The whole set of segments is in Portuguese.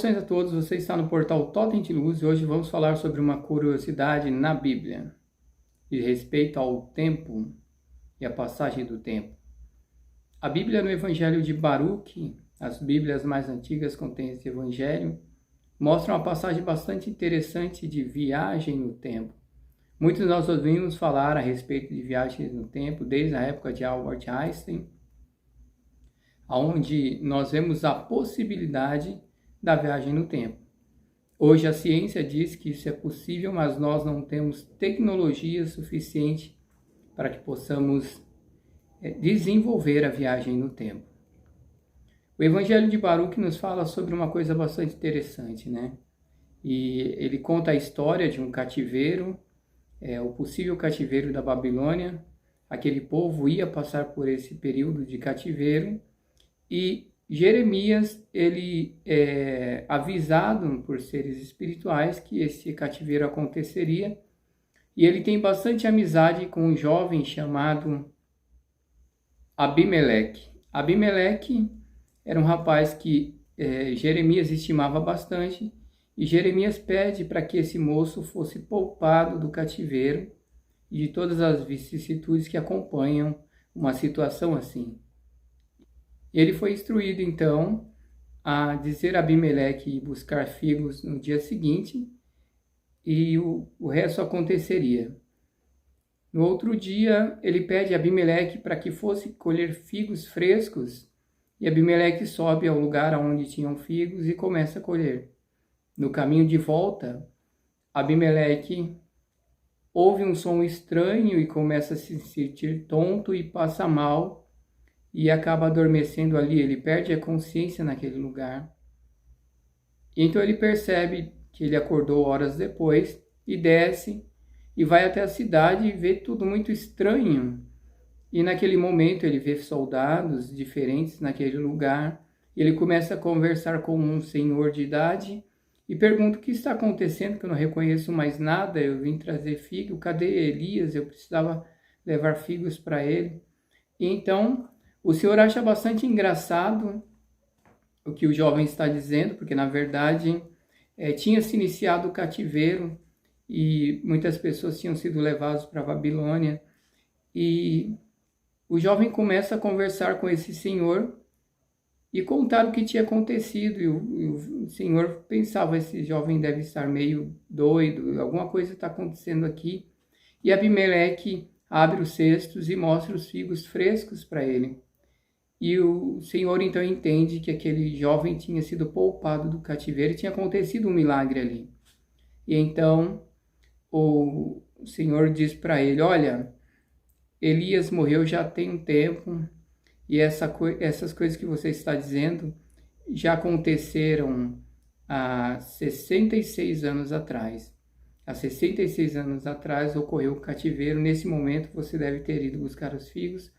Saudações a todos, você está no portal Totem de Luz e hoje vamos falar sobre uma curiosidade na Bíblia, de respeito ao tempo e a passagem do tempo. A Bíblia no Evangelho de Baruque, as Bíblias mais antigas contêm esse Evangelho, mostra uma passagem bastante interessante de viagem no tempo. Muitos nós ouvimos falar a respeito de viagens no tempo desde a época de Albert Einstein, onde nós vemos a possibilidade da viagem no tempo. Hoje a ciência diz que isso é possível, mas nós não temos tecnologia suficiente para que possamos desenvolver a viagem no tempo. O Evangelho de Baruque nos fala sobre uma coisa bastante interessante, né? E ele conta a história de um cativeiro, o possível cativeiro da Babilônia. Aquele povo ia passar por esse período de cativeiro e Jeremias, ele é avisado por seres espirituais que esse cativeiro aconteceria e ele tem bastante amizade com um jovem chamado Abimeleque. Abimeleque era um rapaz que Jeremias estimava bastante e Jeremias pede para que esse moço fosse poupado do cativeiro e de todas as vicissitudes que acompanham uma situação assim. Ele foi instruído, então, a dizer a Abimeleque ir buscar figos no dia seguinte e o resto aconteceria. No outro dia, ele pede a Abimeleque para que fosse colher figos frescos e Abimeleque sobe ao lugar onde tinham figos e começa a colher. No caminho de volta, Abimeleque ouve um som estranho e começa a se sentir tonto e passa mal, e acaba adormecendo ali, ele perde a consciência naquele lugar. Então ele percebe que ele acordou horas depois e desce e vai até a cidade e vê tudo muito estranho. E naquele momento ele vê soldados diferentes naquele lugar. Ele começa a conversar com um senhor de idade e pergunta o que está acontecendo, que eu não reconheço mais nada, eu vim trazer figo, cadê Elias? Eu precisava levar figos para ele. E então o senhor acha bastante engraçado o que o jovem está dizendo, porque na verdade tinha se iniciado o cativeiro e muitas pessoas tinham sido levadas para a Babilônia. E o jovem começa a conversar com esse senhor e contar o que tinha acontecido. E o senhor pensava, esse jovem deve estar meio doido, alguma coisa está acontecendo aqui. E Abimeleque abre os cestos e mostra os figos frescos para ele. E o Senhor então entende que aquele jovem tinha sido poupado do cativeiro e tinha acontecido um milagre ali. E então o Senhor diz para ele, olha, Elias morreu já tem um tempo e essas coisas que você está dizendo já aconteceram há 66 anos atrás. Há 66 anos atrás ocorreu o cativeiro, nesse momento você deve ter ido buscar os figos,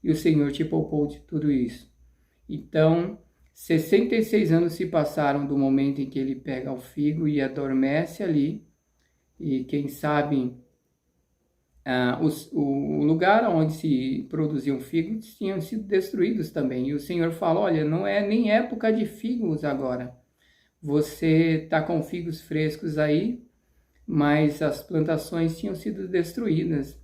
e o Senhor te poupou de tudo isso. Então, 66 anos se passaram do momento em que ele pega o figo e adormece ali. E quem sabe o lugar onde se produziam figos tinham sido destruídos também. E o Senhor fala, olha, não é nem época de figos agora. Você está com figos frescos aí, mas as plantações tinham sido destruídas.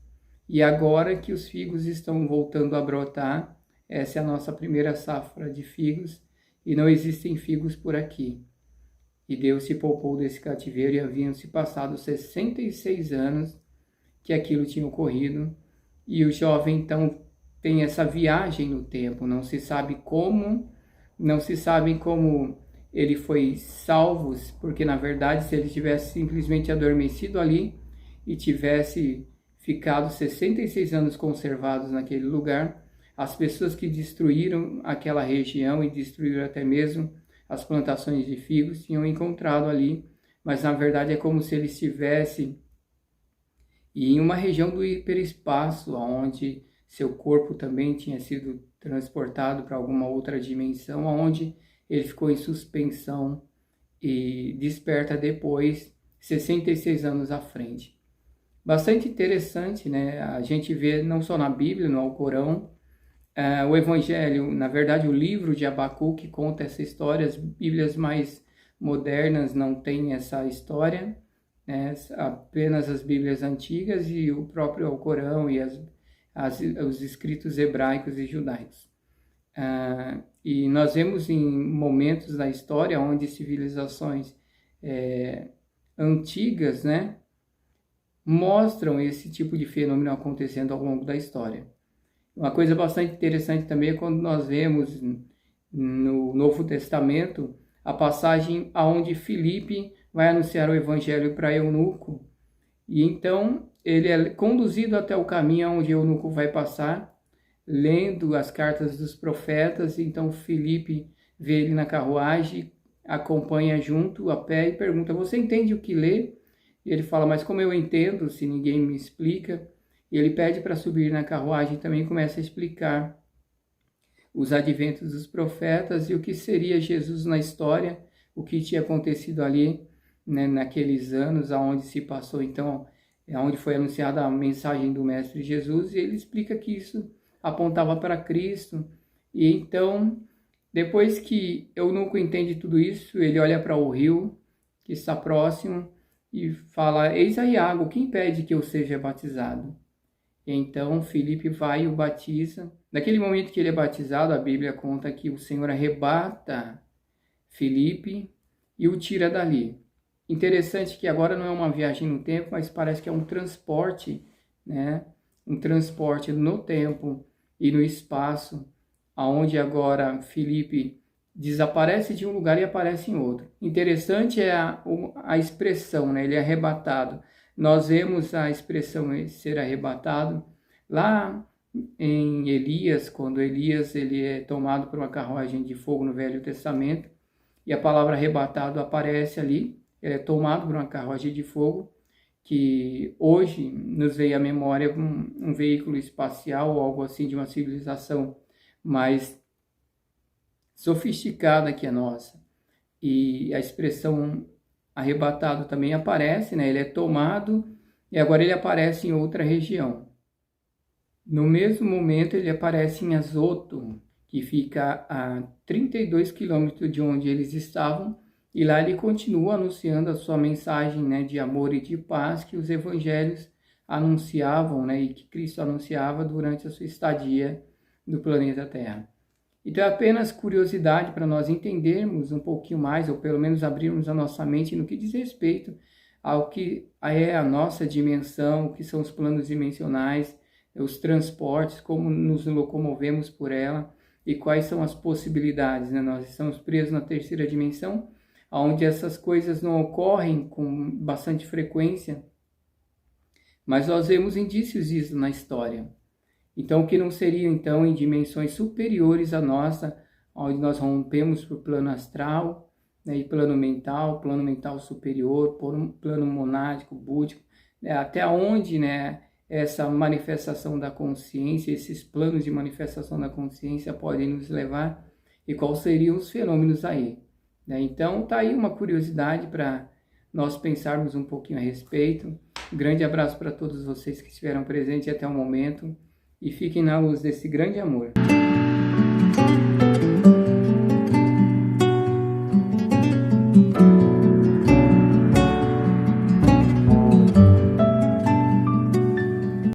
E agora que os figos estão voltando a brotar, essa é a nossa primeira safra de figos, e não existem figos por aqui. E Deus se poupou desse cativeiro e haviam se passado 66 anos que aquilo tinha ocorrido. E o jovem então tem essa viagem no tempo, não se sabe como ele foi salvo, porque na verdade se ele tivesse simplesmente adormecido ali e tivesse ficado 66 anos conservados naquele lugar, as pessoas que destruíram aquela região e destruíram até mesmo as plantações de figos tinham encontrado ali, mas na verdade é como se ele estivesse em uma região do hiperespaço, onde seu corpo também tinha sido transportado para alguma outra dimensão, onde ele ficou em suspensão e desperta depois, 66 anos à frente. Bastante interessante, né? A gente vê não só na Bíblia, no Alcorão, o Evangelho, na verdade o livro de Abacuque conta essa história, as Bíblias mais modernas não têm essa história, né? Apenas as Bíblias antigas e o próprio Alcorão e os escritos hebraicos e judaicos. E nós vemos em momentos da história onde civilizações antigas, né, mostram esse tipo de fenômeno acontecendo ao longo da história. Uma coisa bastante interessante também é quando nós vemos no Novo Testamento a passagem aonde Filipe vai anunciar o evangelho para Eunuco, e então ele é conduzido até o caminho onde Eunuco vai passar, lendo as cartas dos profetas. Então Filipe vê ele na carruagem, acompanha junto a pé e pergunta: você entende o que lê? E ele fala: mas como eu entendo se ninguém me explica? E ele pede para subir na carruagem e também começa a explicar os adventos dos profetas e o que seria Jesus na história, o que tinha acontecido ali, né, naqueles anos aonde se passou, então, onde foi anunciada a mensagem do Mestre Jesus, e ele explica que isso apontava para Cristo. E então, depois que Eunuco entende tudo isso, ele olha para o rio que está próximo e fala: eis aí água, quem impede que eu seja batizado? E então Filipe vai e o batiza. Naquele momento que ele é batizado, a Bíblia conta que o Senhor arrebata Filipe e o tira dali. Interessante que agora não é uma viagem no tempo, mas parece que é um transporte, né? Um transporte no tempo e no espaço, aonde agora Filipe desaparece de um lugar e aparece em outro. Interessante é a expressão, né? Ele é arrebatado. Nós vemos a expressão ser arrebatado lá em Elias, quando Elias ele é tomado por uma carruagem de fogo no Velho Testamento, e a palavra arrebatado aparece ali, é tomado por uma carruagem de fogo, que hoje nos veio à memória um veículo espacial ou algo assim de uma civilização mais sofisticada que a nossa. E a expressão arrebatado também aparece, né? Ele é tomado e agora ele aparece em outra região. No mesmo momento ele aparece em Azoto, que fica a 32 quilômetros de onde eles estavam, e lá ele continua anunciando a sua mensagem, né, de amor e de paz que os evangelhos anunciavam, né, e que Cristo anunciava durante a sua estadia no planeta Terra. Então é apenas curiosidade para nós entendermos um pouquinho mais, ou pelo menos abrirmos a nossa mente no que diz respeito ao que é a nossa dimensão, o que são os planos dimensionais, os transportes, como nos locomovemos por ela e quais são as possibilidades, né? Nós estamos presos na terceira dimensão, onde essas coisas não ocorrem com bastante frequência, mas nós vemos indícios disso na história. Então, o que não seria, então, em dimensões superiores à nossa, onde nós rompemos para o plano astral, né, e plano mental superior, por um plano monádico, búdico, né, até onde, né, essa manifestação da consciência, esses planos de manifestação da consciência podem nos levar e quais seriam os fenômenos aí. Né? Então, tá aí uma curiosidade para nós pensarmos um pouquinho a respeito. Um grande abraço para todos vocês que estiveram presentes até o momento. E fiquem na luz desse grande amor.